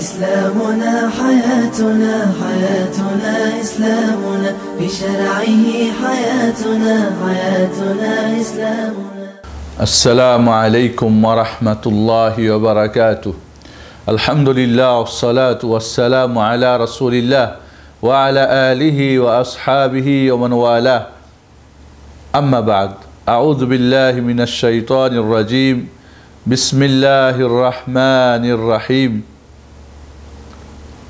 إسلامنا حياتنا حياتنا إسلامنا بشرعه حياتنا حياتنا إسلامنا. السلام عليكم ورحمة الله وبركاته. الحمد لله والصلاة والسلام على رسول الله وعلى آله وأصحابه ومن والاه. أما بعد، أعوذ بالله من الشيطان الرجيم. بسم الله الرحمن الرحيم.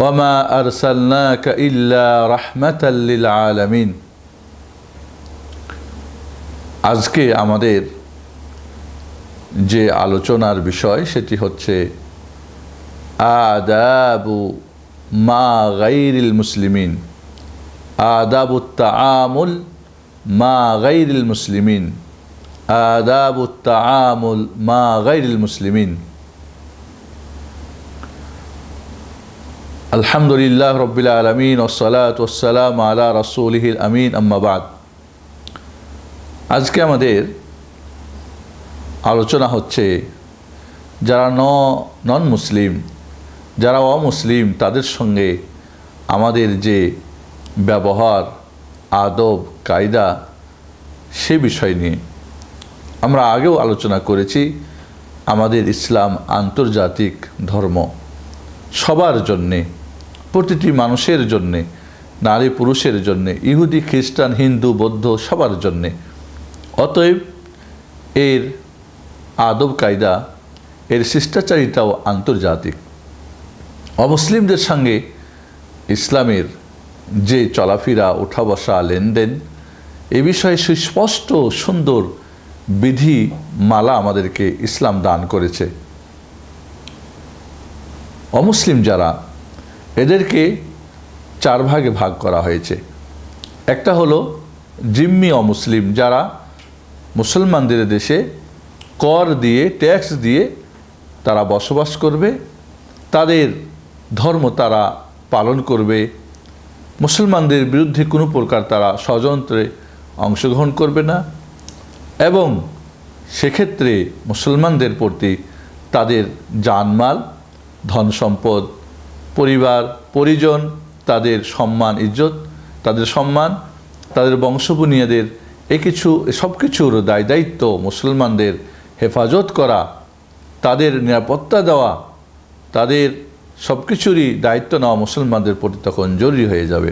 وما أرسلناك إلا رحمة للعالمين. আজকে আমাদের যে আলোচনার বিষয় সেটি হচ্ছে আদাবু মা গায়রিল মুসলিমিন, আদাবুত তাআমুল মা গায়রিল মুসলিমিন, আদাবুত তাআমুল মা গায়রিল মুসলিমিন। আলহামদুলিল্লাহ রাব্বিল আলামিন ওয়াসসালাতু ওয়াসসালামু আলা রাসূলিহিল আমিন। আম্মা বাদ। আজকে আমাদের আলোচনা হচ্ছে যারা নন মুসলিম, যারা অমুসলিম, তাদের সঙ্গে আমাদের যে ব্যবহার, আদব, কায়দা, সে বিষয় নিয়ে আমরা আগেও আলোচনা করেছি। আমাদের ইসলাম আন্তর্জাতিক ধর্ম, সবার জন্যে, প্রতিটি মানুষের জন্যে, নারী পুরুষের জন্যে, ইহুদি খ্রিস্টান হিন্দু বৌদ্ধ সবার জন্যে। অতএব এর আদব কায়দা, এর শিষ্টাচারিতাও আন্তর্জাতিক। অমুসলিমদের সঙ্গে ইসলামের যে চলাফেরা, ওঠা বসা, লেনদেন, এ বিষয়ে সুস্পষ্ট সুন্দর বিধি মালা আমাদেরকে ইসলাম দান করেছে। অমুসলিম যারা, এদেরকে চার ভাগে ভাগ করা হয়েছে। একটা হলো জিম্মি অমুসলিম, যারা মুসলমানদের দেশে কর দিয়ে, ট্যাক্স দিয়ে তারা বসবাস করবে, তাদের ধর্ম তারা পালন করবে, মুসলমানদের বিরুদ্ধে কোনো প্রকার তারা ষড়যন্ত্রে অংশগ্রহণ করবে না, এবং সেক্ষেত্রে মুসলমানদের প্রতি তাদের জানমাল, ধন সম্পদ, পরিবার পরিজন, তাদের সম্মান ইজ্জত, তাদের সম্মান, তাদের বংশবুনিয়াদের সব কিছুর দায়িত্ব মুসলমানদের হেফাজত করা, তাদের নিরাপত্তা দেওয়া, তাদের সব কিছুরই দায়িত্ব নেওয়া মুসলমানদের প্রতি তখন জরুরি হয়ে যাবে।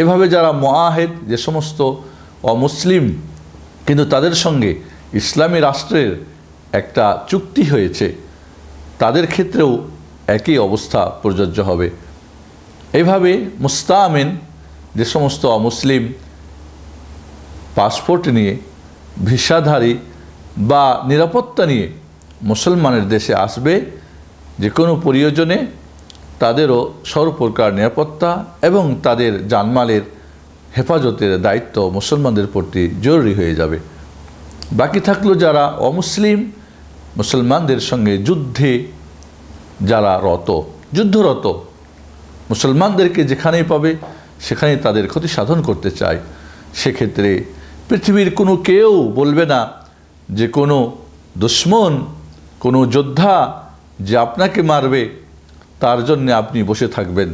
এভাবে যারা মুআহেদ, যে সমস্ত অমুসলিম কিন্তু তাদের সঙ্গে ইসলামী রাষ্ট্রের একটা চুক্তি হয়েছে, তাদের ক্ষেত্রেও একই অবস্থা প্রযোজ্য হবে। এইভাবে মুস্তামিন, যে সমস্ত অমুসলিম পাসপোর্ট নিয়ে, ভিসাধারী বা নিরাপত্তা নিয়ে মুসলমানের দেশে আসবে, যে কোনো প্রয়োজনে তাদেরও সর্বপ্রকার নিরাপত্তা এবং তাদের জানমালের হেফাজতের দায়িত্ব মুসলমানদের প্রতি জরুরি হয়ে যাবে। বাকি থাকলো যারা অমুসলিম, মুসলমানদের সঙ্গে যুদ্ধে যারা যুদ্ধরত, মুসলমানদেরকে যেখানেই পাবে সেখানেই তাদের ক্ষতি সাধন করতে চায়, সেক্ষেত্রে পৃথিবীর কোনো কেউ বলবে না যে কোনো দুশ্মন, কোনো যোদ্ধা যে আপনাকে মারবে তার জন্যে আপনি বসে থাকবেন,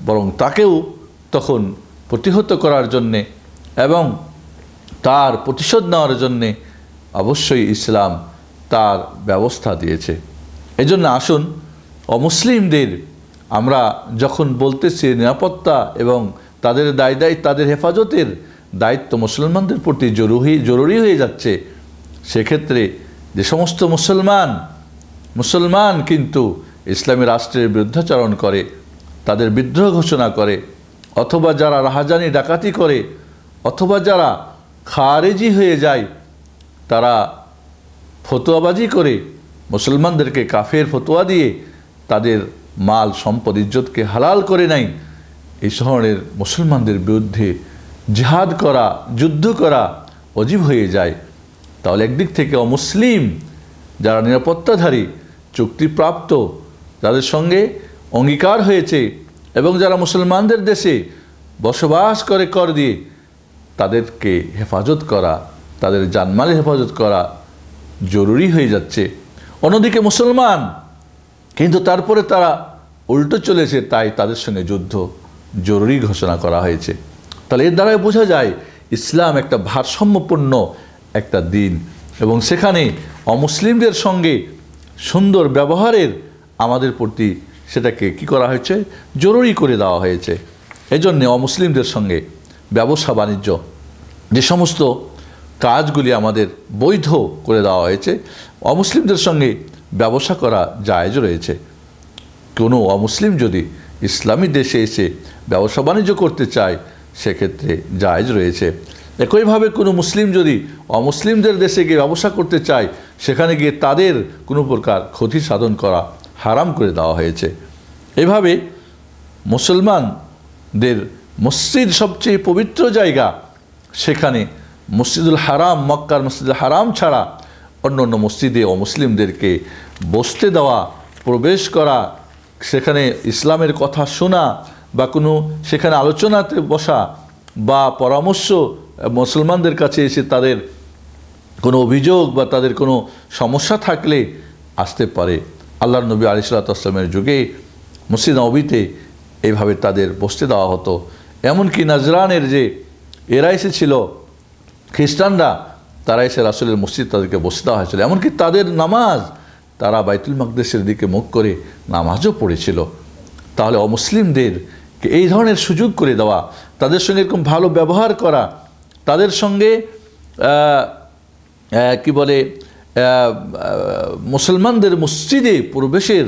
বরং তাকেও তখন প্রতিহত করার জন্যে এবং তার প্রতিশোধ নেওয়ার জন্যে অবশ্যই ইসলাম তার ব্যবস্থা দিয়েছে। এজন্য আসুন, অমুসলিমদের আমরা যখন বলতেছি নিরাপত্তা এবং তাদের তাদের হেফাজতের দায়িত্ব মুসলমানদের প্রতি জরুরি হয়ে যাচ্ছে, সেক্ষেত্রে যে সমস্ত মুসলমান কিন্তু ইসলামী রাষ্ট্রের বিরুদ্ধাচরণ করে, তাদের বিদ্রোহ ঘোষণা করে, অথবা যারা রাহাজানি ডাকাতি করে, অথবা যারা খারেজি হয়ে যায়, তারা ফতোয়াবাজি করে মুসলমানদেরকে কাফের ফতোয়া দিয়ে তাদের মাল সম্পদ ইজ্জতকে হালাল করে নেয়, এই ধরনের মুসলমানদের বিরুদ্ধে জিহাদ করা, যুদ্ধ করা অজীব হয়ে যায়। তাহলে একদিক থেকে অমুসলিম যারা নিরাপত্তাধারী, চুক্তিপ্রাপ্ত, যাদের সঙ্গে অঙ্গীকার হয়েছে এবং যারা মুসলমানদের দেশে বসবাস করে কর দিয়ে, তাদেরকে হেফাজত করা, তাদের জানমালের হেফাজত করা জরুরি হয়ে যাচ্ছে। অন্যদিকে মুসলমান কিন্তু তারপরে তারা উল্টো চলেছে, তাই তাদের সঙ্গে যুদ্ধ জরুরি ঘোষণা করা হয়েছে। তাহলে এর দ্বারাই বোঝা যায় ইসলাম একটা ভারসাম্যপূর্ণ একটা দিন, এবং সেখানে অমুসলিমদের সঙ্গে সুন্দর ব্যবহারের আমাদের প্রতি সেটাকে কি করা হয়েছে, জরুরি করে দেওয়া হয়েছে। এজন্যে অমুসলিমদের সঙ্গে ব্যবসা বাণিজ্য যে সমস্ত কাজগুলি আমাদের বৈধ করে দেওয়া হয়েছে, অমুসলিমদের সঙ্গে ব্যবসা করা জায়েজ রয়েছে। কোনো অমুসলিম যদি ইসলামী দেশে এসে ব্যবসা বাণিজ্য করতে চায় সেক্ষেত্রে জায়েজ রয়েছে। একইভাবে কোনো মুসলিম যদি অমুসলিমদের দেশে গিয়ে ব্যবসা করতে চায় সেখানে গিয়ে তাদের কোনো প্রকার ক্ষতি সাধন করা হারাম করে দেওয়া হয়েছে। এভাবে মুসলমানদের মসজিদ সবচেয়ে পবিত্র জায়গা, সেখানে মসজিদুল হারাম, মক্কার মসজিদুল হারাম ছাড়া অন্য অন্য মসজিদে অমুসলিমদেরকে বসতে দেওয়া, প্রবেশ করা, সেখানে ইসলামের কথা শোনা বা কোনো সেখানে আলোচনাতে বসা বা পরামর্শ মুসলমানদের কাছে এসে তাদের কোনো অভিযোগ বা তাদের কোনো সমস্যা থাকলে আসতে পারে। আল্লাহর নবী আলাইহিস সালামের যুগে মসজিদ নববীতে এইভাবে তাদের বসতে দেওয়া হতো। এমনকি নাজরানের যে এরা এসেছিল খ্রিস্টানরা, তারা এসে রাসূলের মসজিদ তাদেরকে বসতে দেওয়া হয়েছিল। এমনকি তাদের নামাজ তারা বাইতুল মাকদেসের দিকে মুখ করে নামাজও পড়েছিল। তাহলে অমুসলিমদেরকে এই ধরনের সুযোগ করে দেওয়া, তাদের সঙ্গে এরকম ভালো ব্যবহার করা, তাদের সঙ্গে কি বলে মুসলমানদের মসজিদে প্রবেশের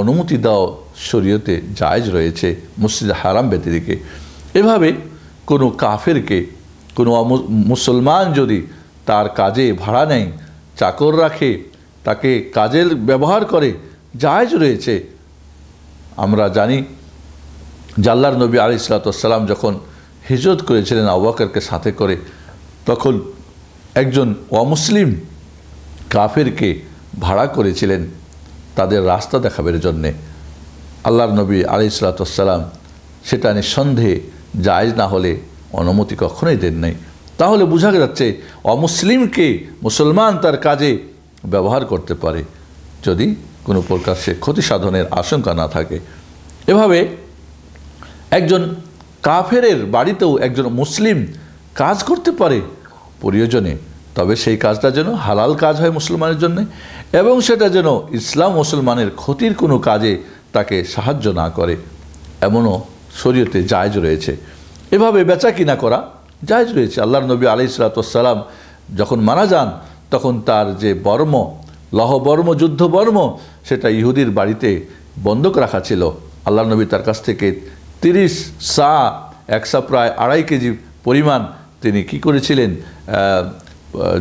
অনুমতি দেওয়া শরীয়তে জায়েজ রয়েছে মসজিদে হারাম ব্যতীত। এভাবে কোনো কাফেরকে কোনো মুসলমান যদি তার কাজে ভাড়া নেয়, চাকর রাখে, তাকে কাজের ব্যবহার করে, জায়েজ রয়েছে। আমরা জানি যে আল্লাহর নবী আলাইহিস সালাম যখন হিজরত করেছিলেন আবু বকরকে সাথে করে, তখন একজন অমুসলিম কাফেরকে ভাড়া করেছিলেন তাদের রাস্তা দেখাবের জন্যে। আল্লাহর নবী আলাইহিস সালাম সেটা নিঃসন্দেহে জায়েজ না হলে অনুমতি কখনোই দেন নাই। তাহলে বোঝা যাচ্ছে অমুসলিমকে মুসলমান তার কাজে ব্যবহার করতে পারে যদি কোনো প্রকার সে ক্ষতি সাধনের আশঙ্কা না থাকে। এভাবে একজন কাফেরের বাড়িতেও একজন মুসলিম কাজ করতে পারে প্রয়োজনে, তবে সেই কাজটা যেন হালাল কাজ হয় মুসলমানের জন্য, এবং সেটা যেন ইসলাম মুসলমানের ক্ষতির কোনো কাজে তাকে সাহায্য না করে, এমনও শরীয়তে জায়েজ রয়েছে। এভাবে বেচা কিনা করা জায়েজ রয়েছে। আল্লাহর নবী আলাইহিস সালাম যখন মারা যান তখন তার যে বর্ম, লহবর্ম, যুদ্ধ বর্ম, সেটা ইহুদির বাড়িতে বন্ধক রাখা ছিল। আল্লাহর নবী তার কাছ থেকে 30 সা, 1 সা প্রায় 2.5 কেজি পরিমাণ তিনি কি করেছিলেন,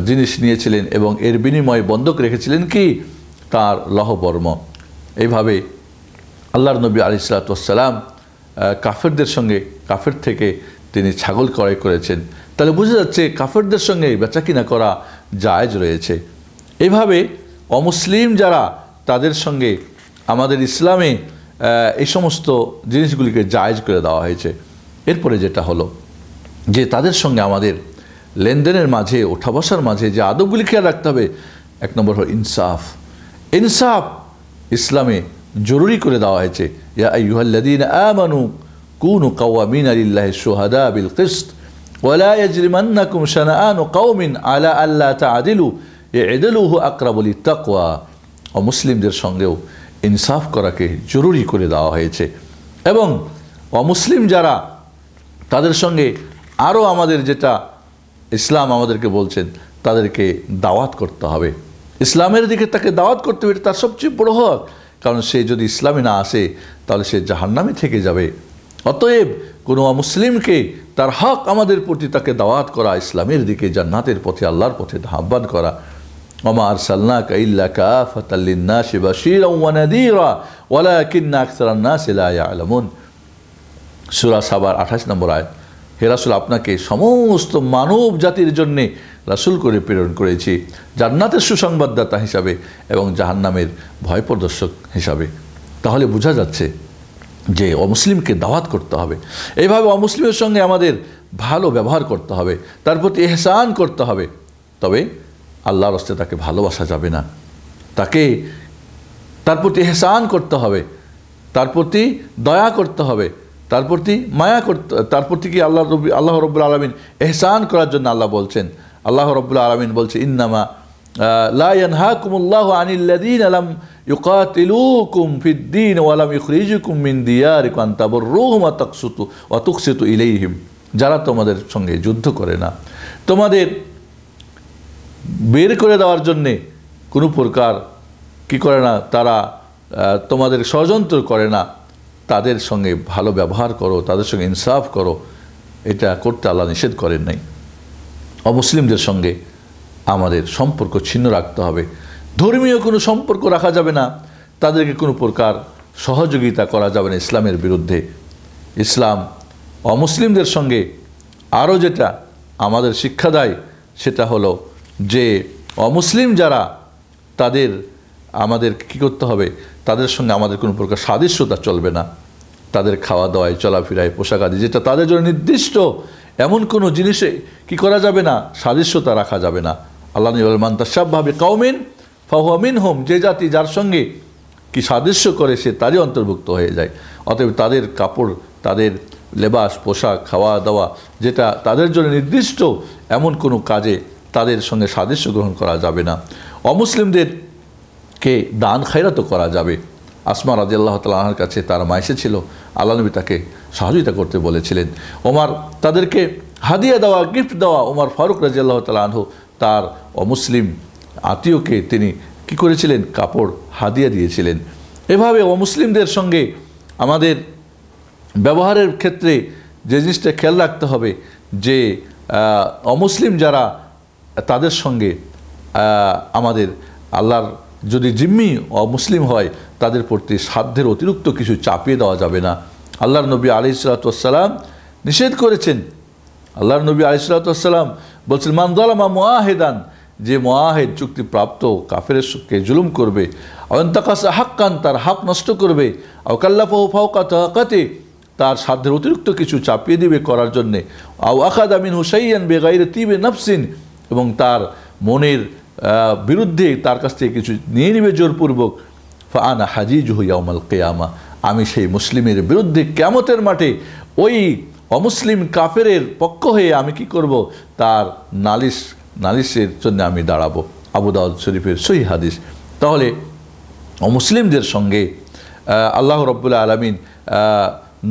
জিনিস নিয়েছিলেন এবং এর বিনিময়ে বন্ধক রেখেছিলেন কি, তার লহবর্ম। এইভাবে আল্লাহর নবী আলাইহিস সালাম কাফেরদের সঙ্গে, কাফের থেকে তিনি ছাগল ক্রয় করেছেন। তাহলে বোঝা যাচ্ছে কাফেরদের সঙ্গে বেচাকিনা করা জায়েজ রয়েছে। এইভাবে অমুসলিম যারা, তাদের সঙ্গে আমাদের ইসলামে এই সমস্ত জিনিসগুলিকে জায়েজ করে দেওয়া হয়েছে। এরপরে যেটা হলো যে তাদের সঙ্গে আমাদের লেনদেনের মাঝে, ওঠা বসার মাঝে যে আদবগুলি খেয়াল রাখতে হবে, 1 নম্বর হলো ইনসাফ। ইনসাফ ইসলামে জরুরি করে দেওয়া হয়েছে। ইয়া আইয়ুহাল্লাযীনা আমানু কুনু কাওয়ামিনা লিল্লাহি শুহাদা বিল কিসত ওয়া লা ইয়াজরিমান্নাকুম শানাআনু কওমিন আলা আল্লা তা'দিলু ই'দিলু হুয়া আকরাবু লিত-তাকওয়া। অমুসলিমদের সঙ্গেও ইনসাফ করাকে জরুরি করে দেওয়া হয়েছে। এবং অমুসলিম যারা, তাদের সঙ্গে আরও আমাদের যেটা ইসলাম আমাদেরকে বলছেন, তাদেরকে দাওয়াত করতে হবে, ইসলামের দিকে তাকে দাওয়াত করতে হবে। তার সবচেয়ে বড় হক, কারণ সে যদি ইসলামে না আসে তাহলে সে জাহান্নামে থেকে যাবে। অতএব কোনো মুসলিমকে তার হক আমাদের প্রতি তাকে দাওয়াত করা, ইসলামের দিকে, জান্নাতের পথে, আল্লাহর পথে আহ্বান করা। ওমা আরসালনাকা ইল্লা কাফাতাল লিন-নাসি বাশীরাও ওয়া নাযীরা ওয়ালাকিন্না আকসারান নাসি লা ইয়ালামুন। সূরা সাবার 28 নম্বর আয়াত। হে রাসূল, আপনাকে সমস্ত মানব জাতির জন্যে রাসূল করে প্রেরণ করেছি, জান্নাতের সুসংবাদদাতা হিসাবে এবং জাহান্নামের ভয় প্রদর্শক হিসাবে। তাহলে বোঝা যাচ্ছে যে অমুসলিমকে দাওয়াত করতে হবে। এইভাবে অমুসলিমের সঙ্গে আমাদের ভালো ব্যবহার করতে হবে, তার প্রতি ইহসান করতে হবে। তবে আল্লাহর রাস্তায় তাকে ভালোবাসা যাবে না, তার প্রতি ইহসান করতে হবে, তার প্রতি দয়া করতে হবে, তার প্রতি মায়া করতে, তার প্রতি কি আল্লাহ রব্বুল আলামিন ইহসান করার জন্য আল্লাহ বলছেন। আল্লাহ রব্বুল আলামিন বলছে ইন্নামা লা ইয়ানহাকুমুল্লাহু আনিল্লাযীনা লাম ইউকাতিলুকুম ফিদ-দীন ওয়া লাম ইখরিজুকুম মিন দিয়ারিকুম আন তাবাররুহুম ওয়া তুকসিতু ইলাইহিম। যারা তোমাদের সঙ্গে যুদ্ধ করে না, তোমাদের বের করে দেওয়ার জন্যে কোনো প্রকার কি করে না, তারা তোমাদের ষড়যন্ত্র করে না, তাদের সঙ্গে ভালো ব্যবহার করো, তাদের সঙ্গে ইনসাফ করো। এটা করতে আল্লাহ নিষেধ করেন নাই। অমুসলিমদের সঙ্গে আমাদের সম্পর্ক ছিন্ন রাখতে হবে, ধর্মীয় কোনো সম্পর্ক রাখা যাবে না, তাদেরকে কোনো প্রকার সহযোগিতা করা যাবে না ইসলামের বিরুদ্ধে। ইসলাম অমুসলিমদের সঙ্গে আরও যেটা আমাদের শিক্ষা দেয় সেটা হলো যে অমুসলিম যারা, তাদের আমাদের কী করতে হবে, তাদের সঙ্গে আমাদের কোনো প্রকার সাদৃশ্যতা চলবে না। তাদের খাওয়া দাওয়ায়, চলাফেরায়, পোশাক আদি যেটা তাদের জন্য নির্দিষ্ট, এমন কোনো জিনিসে কি করা যাবে না, সাদৃশ্যতা রাখা যাবে না। আল্লাহ মান তাশাব্বাহা বিকাউমিন ফাহুয়া মিনহুম, যে জাতি যার সঙ্গে কি সাদৃশ্য করে সে তারই অন্তর্ভুক্ত হয়ে যায়। অতএব তাদের কাপড়, তাদের লেবাস, পোশাক, খাওয়া দাওয়া যেটা তাদের জন্য নির্দিষ্ট, এমন কোনো কাজে তাদের সঙ্গে সাদৃশ্য গ্রহণ করা যাবে না। অমুসলিমদেরকে দান খায়রাতও করা যাবে। আসমা রাদিয়াল্লাহু তাআলা আনহার কাছে তার মা এসেছিল, আল্লাহ নবী তাকে সহযোগিতা করতে বলেছিলেন। ওমর তাদেরকে হাদিয়া দেওয়া, গিফট দেওয়া, ওমর ফারুক রাদিয়াল্লাহু তাআলা আনহু তার অমুসলিম আত্মীয়কে তিনি কি করেছিলেন, কাপড় হাদিয়া দিয়েছিলেন। এভাবে অমুসলিমদের সঙ্গে আমাদের ব্যবহারের ক্ষেত্রে যে জিনিসটা খেয়াল রাখতে হবে যে অমুসলিম যারা, তাদের সঙ্গে আমাদের আল্লাহর যদি জিম্মি অমুসলিম হয়, তাদের প্রতি সাধ্যের অতিরিক্ত কিছু চাপিয়ে দেওয়া যাবে না। আল্লাহর নবী আলাইহিস সালাতু ওয়াস সালাম নিষেধ করেছেন। আল্লাহর নবী আলাইহিস সালাতু ওয়াস সালাম বলছেন মান যালামা মুআহিদান, যে মুআহিদ চুক্তিপ্রাপ্ত কাফেরকে জুলুম করবে, আনতাকাসা হাক্কান, তার হক নষ্ট করবে, আও কাল্লাফাহু ফাওকা তাকাতি, তার সাধ্যের অতিরিক্ত কিছু চাপিয়ে দিবে করার জন্যে, আও আখাযা মিনহু শাইয়ান বিগাইরি তিবি নাফসিন, এবং তার মনের বিরুদ্ধে তার কাছ থেকে কিছু নিয়ে নিবে জোরপূর্বক, ফাআনা হাজিজুহু ইয়াউমাল কিয়ামা, আমি সেই মুসলিমের বিরুদ্ধে কিয়ামতের মাঠে ওই অমুসলিম কাফেরের পক্ষ হয়ে আমি কি করব, তার নালিশের জন্য আমি দাঁড়াবো। আবু দাউদ শরীফের সহিহ হাদিস। তাহলে অমুসলিমদের সঙ্গে আল্লাহ রাব্বুল আলামিন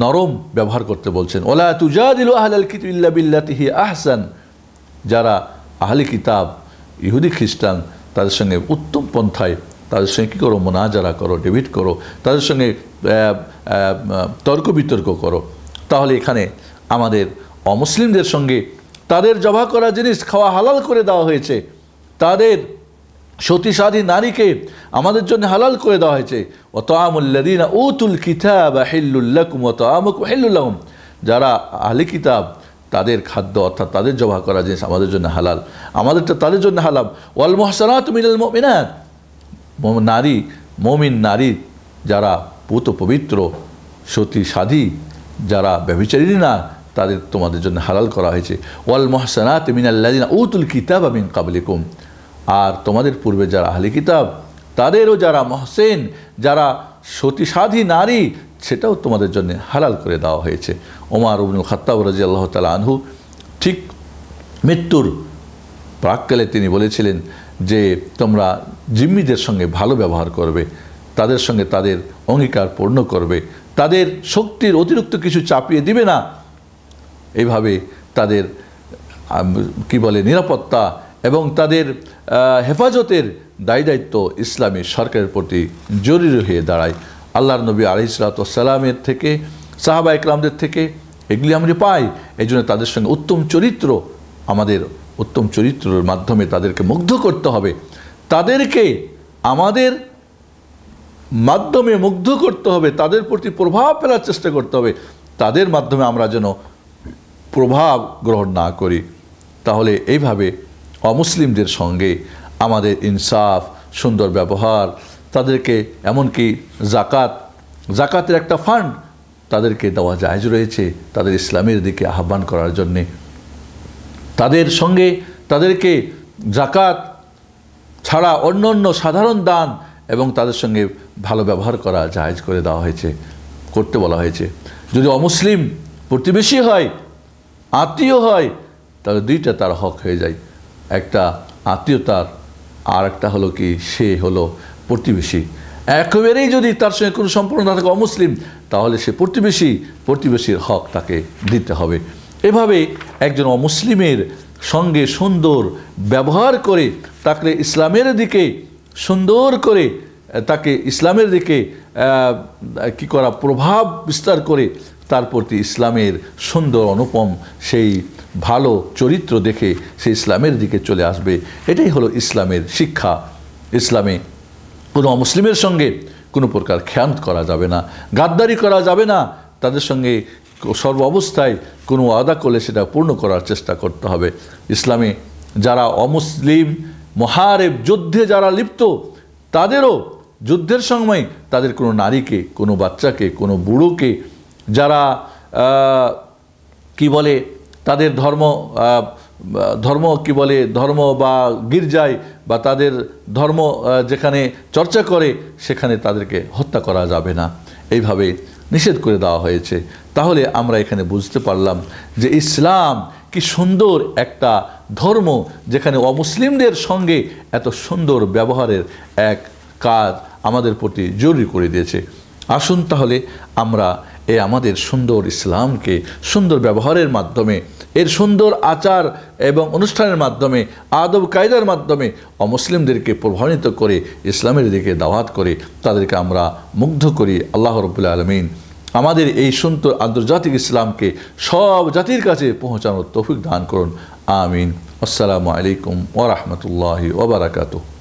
নরম ব্যবহার করতে বলছেন। ওয়ালা তুজাদিলু আহলাল কিতাবি ইল্লা বিল্লাতি হিয়া আহসান, যারা আহলে কিতাব, ইহুদি খ্রিস্টান, তাদের সঙ্গে উত্তম পন্থায় তাদের সঙ্গে কী করো, মোনাজারা করো, ডেভিড করো, তাদের সঙ্গে তর্ক বিতর্ক করো। তাহলে এখানে আমাদের অমুসলিমদের সঙ্গে তাদের জবাহ করা জিনিস খাওয়া হালাল করে দেওয়া হয়েছে, তাদের সতীসাধী নারীকে আমাদের জন্য হালাল করে দেওয়া হয়েছে। ওয়া তাআমুল্লাযীনা উতুল কিতাবা হিল্লুল লাকুম ওয়া তাআমুকুম হিল্লুল লাহুম, যারা আহলে কিতাব তাদের খাদ্য অর্থাৎ তাদের জবাহ করা জিনিস আমাদের জন্য হালাল, আমাদেরটা তাদের জন্য হালাল। ওয়াল মুহসানাতু মিনাল মুমিনাত, নারী, মুমিন নারী যারা পুত পবিত্র সতী সাধী, যারা ব্যভিচারিণী না, তাদের তোমাদের জন্য হালাল করা হয়েছে। ওয়াল মুহসানাতু মিনাল্লাযীনা উতুল কিতাবা মিন ক্বাবলিকুম, আর তোমাদের পূর্বে যারা আহলে কিতাব তাদেরও যারা মহসেন, যারা সতী সাধী নারী, সেটাও তোমাদের জন্য হালাল করে দেওয়া হয়েছে। ওমর ইবনুল খাত্তাব রাদিয়াল্লাহু তাআলা আনহু ঠিক মৃত্যুর প্রাক্কালে তিনি বলেছিলেন যে তোমরা জিম্মিদের সঙ্গে ভালো ব্যবহার করবে, তাদের সঙ্গে তাদের অঙ্গীকার পূর্ণ করবে, তাদের শক্তির অতিরিক্ত কিছু চাপিয়ে দিবে না। এইভাবে তাদের কি বলে নিরাপত্তা এবং তাদের হেফাজতের দায়িত্ব ইসলামী সরকারের প্রতি জরুরি হয়ে দাঁড়ায়। আল্লাহর নবী আলাইহিস সালাতু ওয়াস সালামের থেকে, সাহাবা ইকরামদের থেকে এগুলি আমরা পাই। এই জন্য তাদের সঙ্গে উত্তম চরিত্র, আমাদের উত্তম চরিত্রের মাধ্যমে তাদেরকে মুগ্ধ করতে হবে, তাদেরকে আমাদের মাধ্যমে মুগ্ধ করতে হবে, তাদের প্রতি প্রভাব ফেলার চেষ্টা করতে হবে, তাদের মাধ্যমে আমরা যেন প্রভাব গ্রহণ না করি। তাহলে এইভাবে অমুসলিমদের সঙ্গে আমাদের ইনসাফ, সুন্দর ব্যবহার, তাদেরকে এমনকি জাকাতের একটা ফান্ড তাদেরকে দেওয়া জায়েজ রয়েছে, তাদের ইসলামের দিকে আহ্বান করার জন্যে। তাদের সঙ্গে তাদেরকে জাকাত ছাড়া অন্য অন্য সাধারণ দান এবং তাদের সঙ্গে ভালো ব্যবহার করা জায়েজ করে দেওয়া হয়েছে, করতে বলা হয়েছে। যদি অমুসলিম প্রতিবেশী হয়, আত্মীয় হয়, তাহলে দুইটা তার হক হয়ে যায়, একটা আত্মীয়তার, আর একটা হলো কি সে হলো প্রতিবেশী। একেবারেই যদি তার সঙ্গে কোনো সম্পর্ক না থাকে অমুসলিম, তাহলে সে প্রতিবেশীর হক তাকে দিতে হবে। এভাবে একজন অমুসলিমের সঙ্গে সুন্দর ব্যবহার করে তাকে ইসলামের দিকে সুন্দর করে তাকে ইসলামের দিকে কি করা, প্রভাব বিস্তার করে তার প্রতি ইসলামের সুন্দর অনুপম সেই ভালো চরিত্র দেখে সে ইসলামের দিকে চলে আসবে। এটাই হলো ইসলামের শিক্ষা। ইসলামে কোনো অমুসলিমের সঙ্গে কোনো প্রকার খেয়ানত করা যাবে না, গাদ্দারি করা যাবে না, তাদের সঙ্গে সর্ব অবস্থায় কোনো ওয়াদা করলে সেটা পূর্ণ করার চেষ্টা করতে হবে। ইসলামে যারা অমুসলিম মহারেব যুদ্ধে যারা লিপ্ত, তাদেরও যুদ্ধের সময় তাদের কোনো নারীকে, কোনো বাচ্চাকে, কোনো বুড়োকে যারা কি বলে তাদের ধর্ম কি বলে ধর্ম বা গির্জায় বা তাদের ধর্ম যেখানে চর্চা করে সেখানে তাদেরকে হত্যা করা যাবে না, এইভাবে নিষেধ করে দেওয়া হয়েছে। তাহলে আমরা এখানে বুঝতে পারলাম যে ইসলাম কি সুন্দর একটা ধর্ম, যেখানে অমুসলিমদের সঙ্গে এত সুন্দর ব্যবহারের এক কাজ আমাদের প্রতি জরুরি করে দিয়েছে। আসুন তাহলে আমরা আমাদের সুন্দর ইসলামকে সুন্দর ব্যবহারের মাধ্যমে, এর সুন্দর আচার এবং অনুষ্ঠানের মাধ্যমে, আদব কায়দার মাধ্যমে অমুসলিমদেরকে প্রভাবিত করে ইসলামের দিকে দাওয়াত করে তাদেরকে আমরা মুগ্ধ করি। আল্লাহ রাব্বুল আলামিন আমাদের এই সুন্দর আন্তর্জাতিক ইসলামকে সব জাতির কাছে পৌঁছানোর তৌফিক দান করুন। আমিন। আসসালামু আলাইকুম ওয়া রাহমাতুল্লাহি ওয়া বারাকাতুহু।